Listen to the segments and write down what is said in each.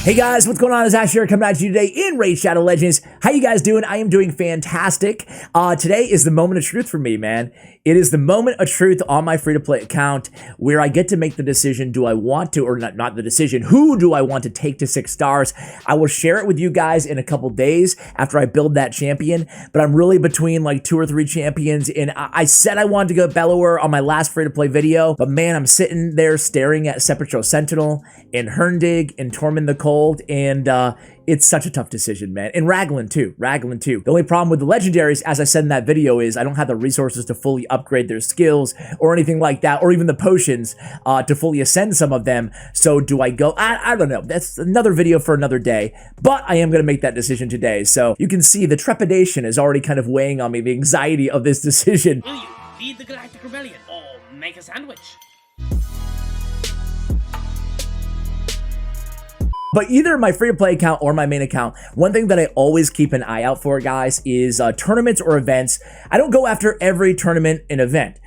Hey guys, what's going on? It's Ash here coming at you today in Raid Shadow Legends. How you guys doing? I am doing fantastic. Today is the moment of truth for me, man. It is the moment of truth on my free-to-play account where I get to make the decision, do I want to, or not the decision, who do I want to take to 6 stars? I will share it with you guys in a couple days after I build that champion, but I'm really between like 2 or 3 champions, and I said I wanted to go Bellower on my last free-to-play video, but man, I'm sitting there staring at Sepulchral Sentinel and Herndig and Tormund the Cold, and it's such a tough decision, man. And Raglan too. The only problem with the legendaries, as I said in that video, is I don't have the resources to fully upgrade their skills or anything like that, or even the potions to fully ascend some of them. So do I go? I don't know. That's another video for another day, but I am going to make that decision today. So you can see the trepidation is already kind of weighing on me, the anxiety of this decision. Will you feed the Galactic Rebellion or make a sandwich? But either my free-to-play account or my main account, one thing that I always keep an eye out for, guys, is tournaments or events. I don't go after every tournament and event.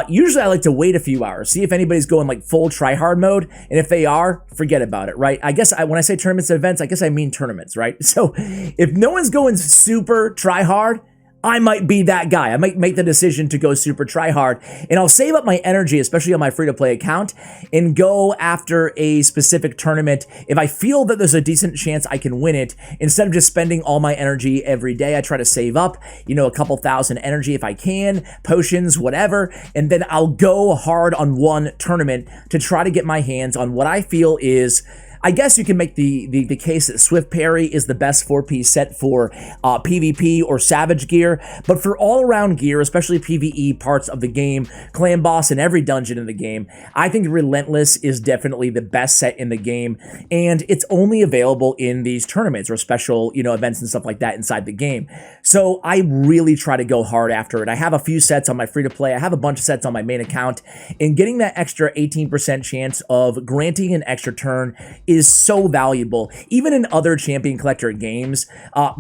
Usually I like to wait a few hours, see if anybody's going like full try-hard mode, and if they are, forget about it, right? I guess when I say tournaments and events, I guess I mean tournaments, right? So if no one's going super try-hard, I might be that guy. I might make the decision to go super try hard, and I'll save up my energy, especially on my free-to-play account, and go after a specific tournament if I feel that there's a decent chance I can win it. Instead of just spending all my energy every day, I try to save up, you know, a couple thousand energy if I can, potions, whatever, and then I'll go hard on one tournament to try to get my hands on what I feel is, I guess you can make the case that Swift Parry is the best 4-piece set for PvP or Savage gear, but for all-around gear, especially PvE parts of the game, Clan Boss and every dungeon in the game, I think Relentless is definitely the best set in the game, and it's only available in these tournaments or special, you know, events and stuff like that inside the game. So I really try to go hard after it. I have a few sets on my free-to-play, I have a bunch of sets on my main account, and getting that extra 18% chance of granting an extra turn is so valuable. Even in other champion collector games,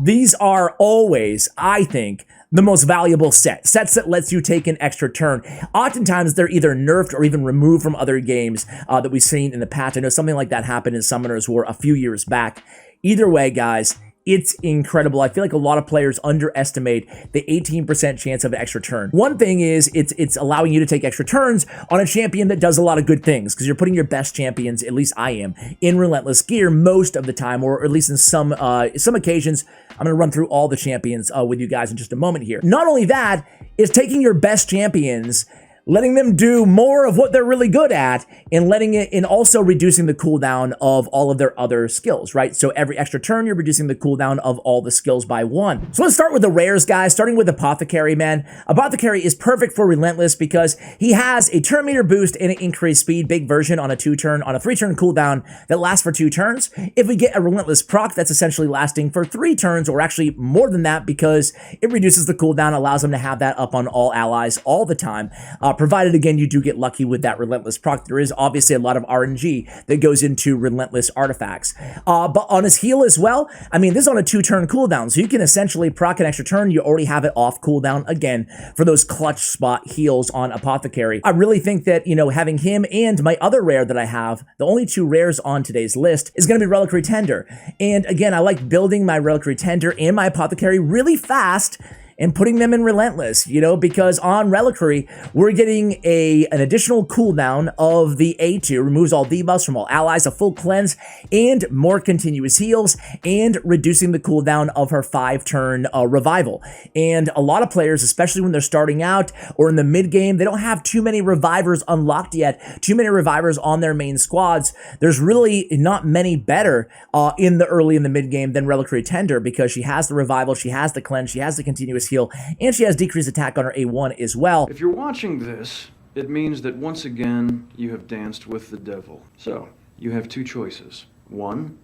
these are always, I think, the most valuable sets that lets you take an extra turn. Oftentimes, they're either nerfed or even removed from other games that we've seen in the past. I know something like that happened in Summoner's War a few years back. Either way, guys, it's incredible. I feel like a lot of players underestimate the 18% chance of an extra turn. One thing is it's allowing you to take extra turns on a champion that does a lot of good things, because you're putting your best champions, at least I am, in Relentless gear most of the time, or at least in some occasions. I'm going to run through all the champions with you guys in just a moment here. Not only that, it's taking your best champions, letting them do more of what they're really good at, and also reducing the cooldown of all of their other skills, right? So every extra turn, you're reducing the cooldown of all the skills by 1. So let's start with the rares, guys, starting with Apothecary Man. Apothecary is perfect for Relentless because he has a turn meter boost and an increased speed, big version on a 3-turn cooldown that lasts for 2 turns. If we get a Relentless proc, that's essentially lasting for 3 turns, or actually more than that, because it reduces the cooldown, allows them to have that up on all allies all the time. Provided, again, you do get lucky with that Relentless proc. There is obviously a lot of RNG that goes into Relentless artifacts. But on his heal as well, I mean, this is on a 2-turn cooldown, so you can essentially proc an extra turn. You already have it off cooldown again for those clutch spot heals on Apothecary. I really think that, you know, having him and my other rare that I have, the only 2 rares on today's list, is going to be Reliquary Tender. And again, I like building my Reliquary Tender and my Apothecary really fast and putting them in Relentless, you know, because on Reliquary, we're getting an additional cooldown of the A2, removes all debuffs from all allies, a full cleanse, and more continuous heals, and reducing the cooldown of her 5-turn revival. And a lot of players, especially when they're starting out or in the mid-game, they don't have too many revivers unlocked yet, too many revivers on their main squads. There's really not many better in the early and the mid-game than Reliquary Tender, because she has the revival, she has the cleanse, she has the continuous heal, and she has decreased attack on her A1 as well. If you're watching this, it means that once again you have danced with the devil. So, you have 2 choices. 1,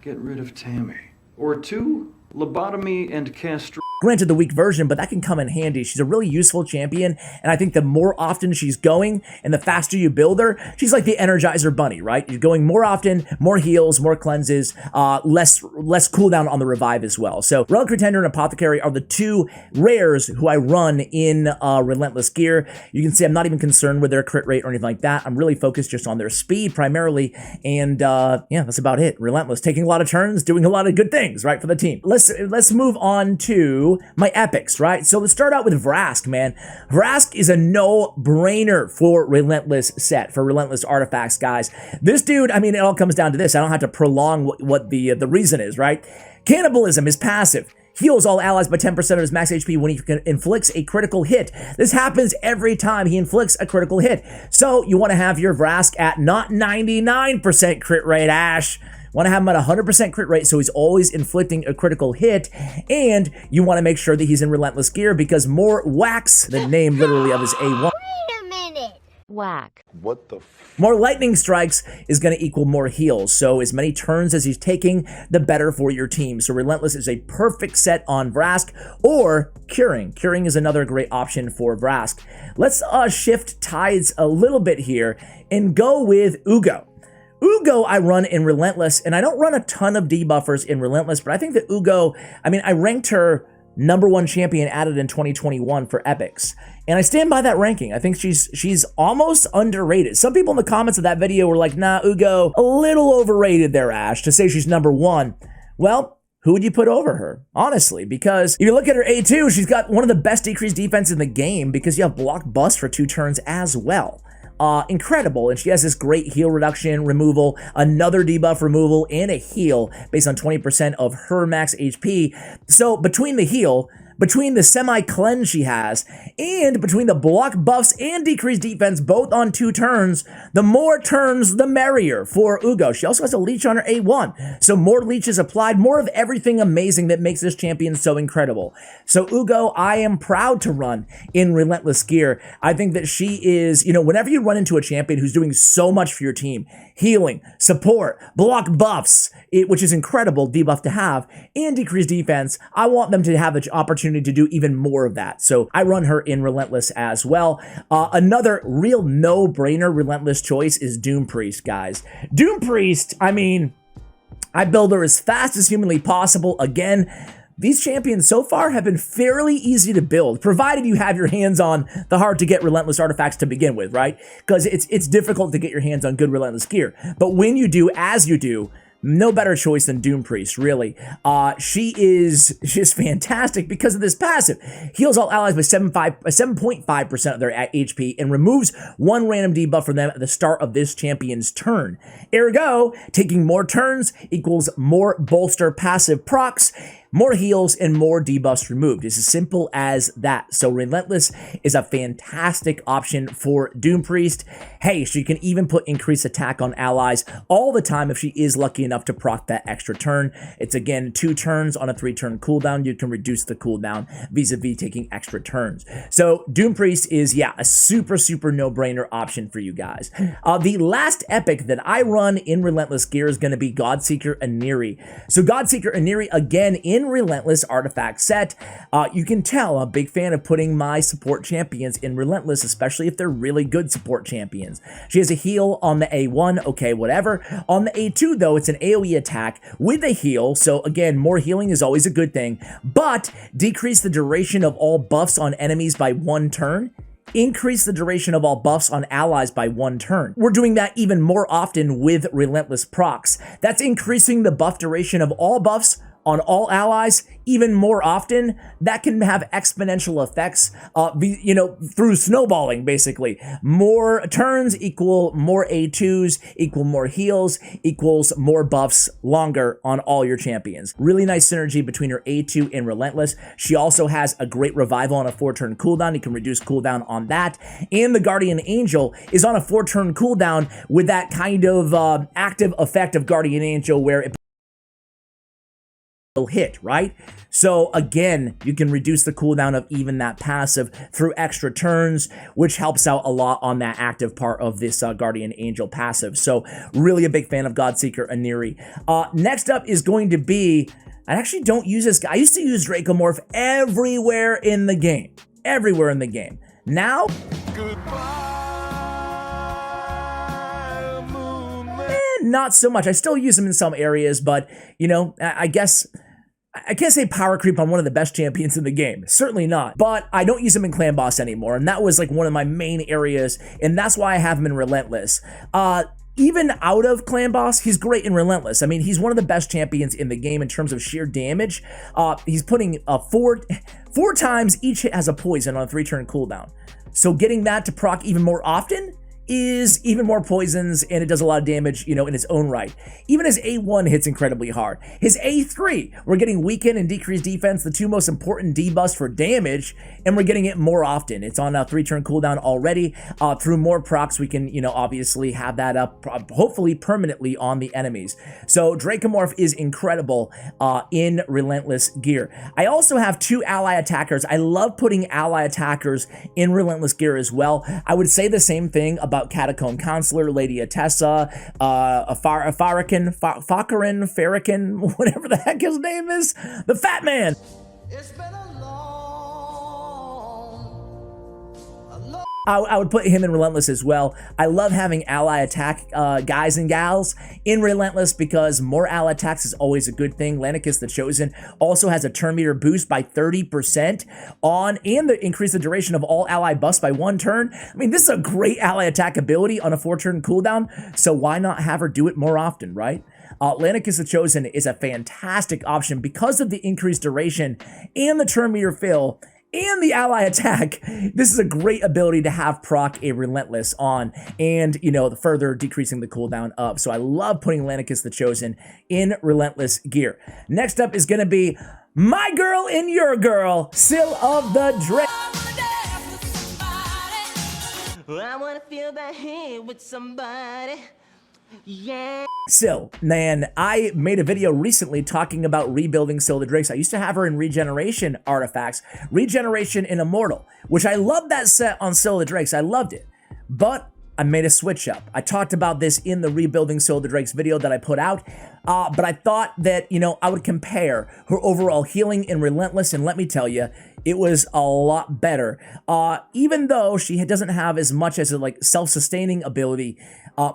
get rid of Tammy. Or 2, lobotomy and castration. Granted, the weak version, but that can come in handy. She's a really useful champion, and I think the more often she's going and the faster you build her, she's like the Energizer Bunny, right? You're going more often, more heals, more cleanses, less cooldown on the revive as well. So Relic Retender and Apothecary are the two rares who I run in Relentless gear. You can see I'm not even concerned with their crit rate or anything like that. I'm really focused just on their speed primarily, and yeah, that's about it. Relentless, taking a lot of turns, doing a lot of good things, right, for the team. Let's move on to my epics, right? So let's start out with Vrask, man. Vrask is a no-brainer for Relentless set, for Relentless artifacts, guys. This dude, I mean, it all comes down to this. I don't have to prolong what the reason is, right? Cannibalism is passive. Heals all allies by 10% of his max HP when he inflicts a critical hit. This happens every time he inflicts a critical hit. So you want to have your Vrask at not 99% crit rate, Ash. Want to have him at 100% crit rate, so he's always inflicting a critical hit, and you want to make sure that he's in Relentless gear because more whacks, the name literally of his A1. Wait a minute. Whack. What the More lightning strikes is going to equal more heals, so as many turns as he's taking, the better for your team. So Relentless is a perfect set on Vrask, or Curing. Curing is another great option for Vrask. Let's shift tides a little bit here and go with Hugo. Hugo I run in Relentless, and I don't run a ton of debuffers in Relentless, but I think that Hugo, I mean, I ranked her #1 champion added in 2021 for epics, and I stand by that ranking. I think she's almost underrated. Some people in the comments of that video were like, nah, Hugo, a little overrated there, Ash, to say she's #1. Well, who would you put over her? Honestly, because if you look at her A2, she's got one of the best decreased defense in the game because you have block bust for 2 turns as well. Incredible, and she has this great heal reduction removal, another debuff removal, and a heal based on 20% of her max HP. So between the heal, between the semi-cleanse she has, and between the block buffs and decreased defense, both on 2 turns, the more turns, the merrier for Hugo. She also has a leech on her A1, so more leeches applied, more of everything amazing that makes this champion so incredible. So Hugo, I am proud to run in Relentless gear. I think that she is, you know, whenever you run into a champion who's doing so much for your team, healing, support, block buffs, which is incredible debuff to have, and decreased defense, I want them to have the opportunity to do even more of that. So I run her in Relentless as well. Another real no-brainer Relentless choice is Doom Priest, guys. Doom Priest, I mean, I build her as fast as humanly possible. Again, these champions so far have been fairly easy to build, provided you have your hands on the hard-to-get Relentless artifacts to begin with, right? Because it's difficult to get your hands on good Relentless gear. But when you do, as you do, no better choice than Doom Priest, really. She is just fantastic because of this passive. Heals all allies by 7.5% of their HP and removes 1 random debuff from them at the start of this champion's turn. Ergo, taking more turns equals more bolster passive procs, more heals, and more debuffs removed. It's as simple as that. So Relentless is a fantastic option for Doom Priest. Hey, she can even put increased attack on allies all the time if she is lucky enough to proc that extra turn. It's again 2 turns on a 3-turn cooldown. You can reduce the cooldown vis-a-vis taking extra turns. So Doom Priest is, yeah, a super no-brainer option for you guys. The last epic that I run in Relentless gear is going to be Godseeker Aniri. So Godseeker Aniri, again, in Relentless artifact set. You can tell I'm a big fan of putting my support champions in Relentless, especially if they're really good support champions. She has a heal on the A1, okay, whatever. On the A2, though, it's an AoE attack with a heal, so again, more healing is always a good thing, but decrease the duration of all buffs on enemies by 1 turn. Increase the duration of all buffs on allies by 1 turn. We're doing that even more often with Relentless procs. That's increasing the buff duration of all buffs on all allies even more often. That can have exponential effects, you know, through snowballing, basically. More turns equal more A2s, equal more heals, equals more buffs longer on all your champions. Really nice synergy between her A2 and Relentless. She also has a great revival on a 4-turn cooldown. You can reduce cooldown on that. And the Guardian Angel is on a 4-turn cooldown with that kind of active effect of Guardian Angel where it hit, right? So again, you can reduce the cooldown of even that passive through extra turns, which helps out a lot on that active part of this Guardian Angel passive. So really a big fan of Godseeker Aniri. Next up is going to be I actually don't use this guy. I used to use Dracomorph everywhere in the game. Everywhere in the game. Now, not so much. I still use him in some areas, but, you know, I guess I can't say power creep on one of the best champions in the game. Certainly not. But I don't use him in Clan Boss anymore, and that was like one of my main areas, and that's why I have him in Relentless. Even out of Clan Boss, he's great in Relentless. I mean, he's one of the best champions in the game in terms of sheer damage. He's putting four times each hit has a poison on a 3-turn cooldown. So getting that to proc even more often is even more poisons, and it does a lot of damage, you know, in its own right. Even his A1 hits incredibly hard. His A3, we're getting weaken and decreased defense, the two most important debuffs for damage, and we're getting it more often. It's on a 3-turn cooldown already. Through more procs, we can, you know, obviously have that up, hopefully permanently on the enemies. So Dracomorph is incredible in Relentless gear. I also have 2 ally attackers. I love putting ally attackers in Relentless gear as well. I would say the same thing about Catacomb Counselor, Lady Atessa, Farrakhan, whatever the heck his name is, the Fat Man. It's been a long I would put him in Relentless as well. I love having ally attack guys and gals in Relentless because more ally attacks is always a good thing. Lanicus the Chosen also has a turn meter boost by 30% on, and the increase the duration of all ally buffs by 1 turn. I mean, this is a great ally attack ability on a 4-turn cooldown, so why not have her do it more often, right? Lanicus the Chosen is a fantastic option because of the increased duration and the turn meter fill and the ally attack. This is a great ability to have proc a Relentless on, and, you know, further decreasing the cooldown up. So I love putting Lanicus the Chosen in Relentless gear. Next up is going to be my girl and your girl, Syl of the Drake. I wanna feel that hit with somebody. Yeah. Syl, man, I made a video recently talking about rebuilding Syl the Drakes. I used to have her in Regeneration artifacts, Regeneration in Immortal, which I loved that set on Syl the Drakes. I loved it. But I made a switch up. I talked about this in the Rebuilding Syl the Drakes video that I put out, but I thought that, you know, I would compare her overall healing in Relentless, and let me tell you, it was a lot better. Even though she doesn't have as much as a like self-sustaining ability,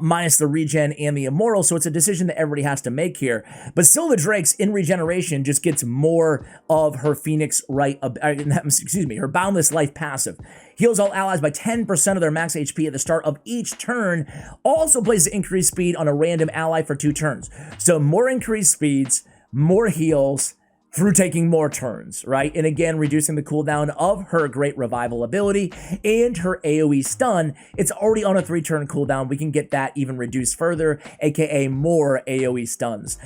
minus the regen and the immortal, so it's a decision that everybody has to make here. But Syl the Drakes in Regeneration just gets more of her Phoenix right, her Boundless Life passive. Heals all allies by 10% of their max HP at the start of each turn. Also places increased speed on a random ally for 2 turns. So more increased speeds, more heals, through taking more turns, right? And again, reducing the cooldown of her Great Revival ability and her AoE stun. It's already on a 3-turn cooldown. We can get that even reduced further, aka more AoE stuns.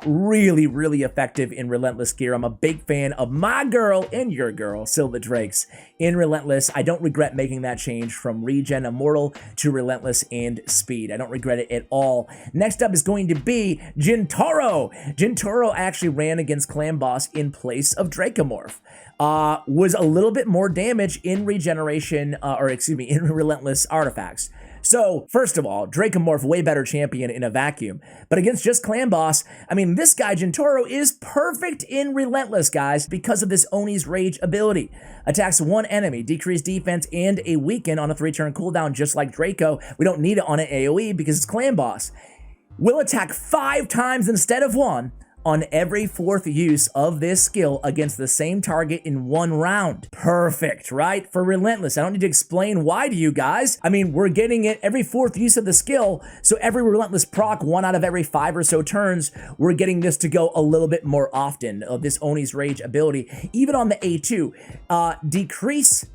Really, really effective in Relentless gear. I'm a big fan of my girl and your girl, Syl the Drakes, in Relentless. I don't regret making that change from Regen Immortal to Relentless and Speed. I don't regret it at all. Next up is going to be Gintaro. Gintaro actually ran against Clan Boss in place of Dracomorph. Was a little bit more damage in Regeneration, in Relentless artifacts. So, first of all, Dracomorph, way better champion in a vacuum. But against just Clan Boss, I mean, this guy, Gintaro, is perfect in Relentless, guys, because of this Oni's Rage ability. Attacks 1 enemy, decreased defense, and a weaken on a 3-turn cooldown, just like Draco. We don't need it on an AoE because it's Clan Boss. Will attack 5 times instead of 1, on every 4th use of this skill against the same target in 1 round. Perfect, right? For Relentless. I don't need to explain why to you guys. I mean, we're getting it every 4th use of the skill, so every Relentless proc, 1 out of every 5 or so turns, we're getting this to go a little bit more often of this Oni's Rage ability. Even on the A2, decrease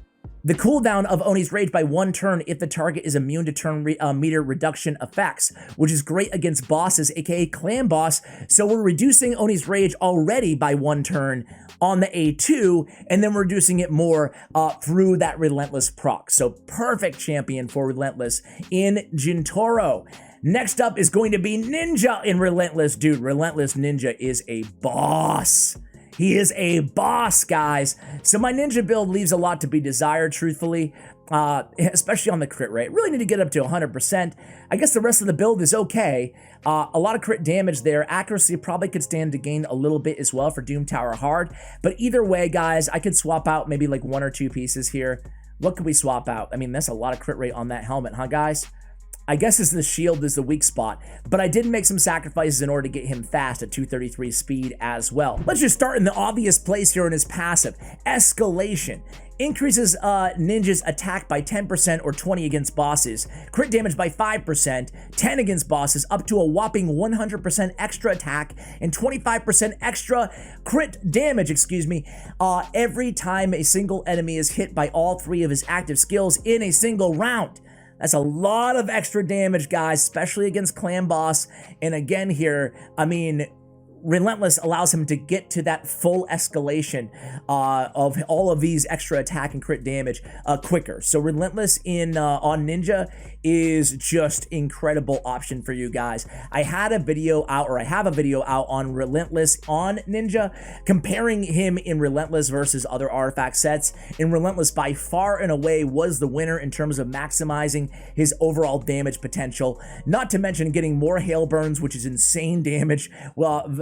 the cooldown of Oni's Rage by 1 turn if the target is immune to turn meter reduction effects, which is great against bosses, aka Clan Boss. So we're reducing Oni's Rage already by 1 turn on the A2, and then we're reducing it more through that Relentless proc. So perfect champion for Relentless in Gintaro. Next up is going to be Ninja in Relentless. Dude, Relentless Ninja is a boss He is a boss, guys. So my ninja build leaves a lot to be desired, truthfully, especially on the crit rate. Really need to get up to 100%. I guess the rest of the build is okay. A lot of crit damage there. Accuracy probably could stand to gain a little bit as well for Doom Tower Hard. But either way, guys, I could swap out maybe like 1 or 2 pieces here. What could we swap out? I mean, that's a lot of crit rate on that helmet, huh, guys? I guess the shield is the weak spot, but I did make some sacrifices in order to get him fast at 233 speed as well. Let's just start in the obvious place here in his passive. Escalation. Increases ninja's attack by 10% or 20 against bosses, crit damage by 5%, 10 against bosses, up to a whopping 100% extra attack and 25% extra crit damage, every time a single enemy is hit by all 3 of his active skills in a single round. That's a lot of extra damage, guys, especially against clan boss. And again here, I mean, Relentless allows him to get to that full escalation of all of these extra attack and crit damage quicker. So Relentless on Ninja is just incredible option for you guys. I have a video out on Relentless on Ninja, comparing him in Relentless versus other artifact sets. And Relentless by far and away was the winner in terms of maximizing his overall damage potential. Not to mention getting more hail burns, which is insane damage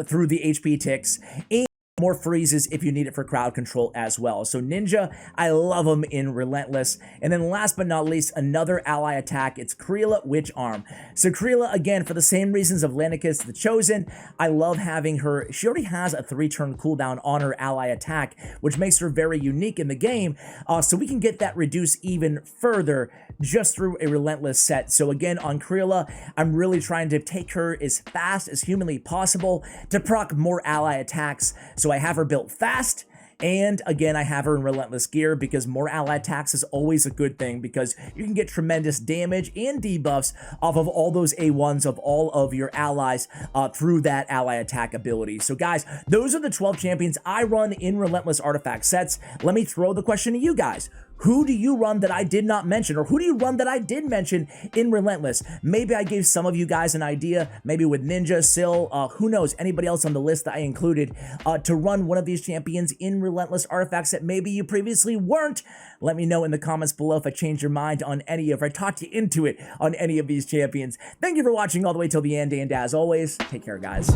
through the HP ticks, and more freezes if you need it for crowd control as well. So Ninja, I love him in Relentless. And then last but not least, another ally attack. It's Crayola Witch Arm. So Crayola, again, for the same reasons of Lenicus the Chosen, I love having her. She already has a 3-turn cooldown on her ally attack, which makes her very unique in the game. So we can get that reduced even further just through a Relentless set. So again, on Crayola, I'm really trying to take her as fast as humanly possible to proc more ally attacks. So I have her built fast, and again, I have her in Relentless gear because more ally attacks is always a good thing because you can get tremendous damage and debuffs off of all those A1s of all of your allies through that ally attack ability. So guys, those are the 12 champions I run in Relentless artifact sets. Let me throw the question to you guys. Who do you run that I did not mention? Or who do you run that I did mention in Relentless? Maybe I gave some of you guys an idea, maybe with Ninja, Syl, who knows, anybody else on the list that I included to run one of these champions in Relentless artifacts that maybe you previously weren't. Let me know in the comments below if I changed your mind on any, if I talked you into it on any of these champions. Thank you for watching all the way till the end, and as always, take care, guys.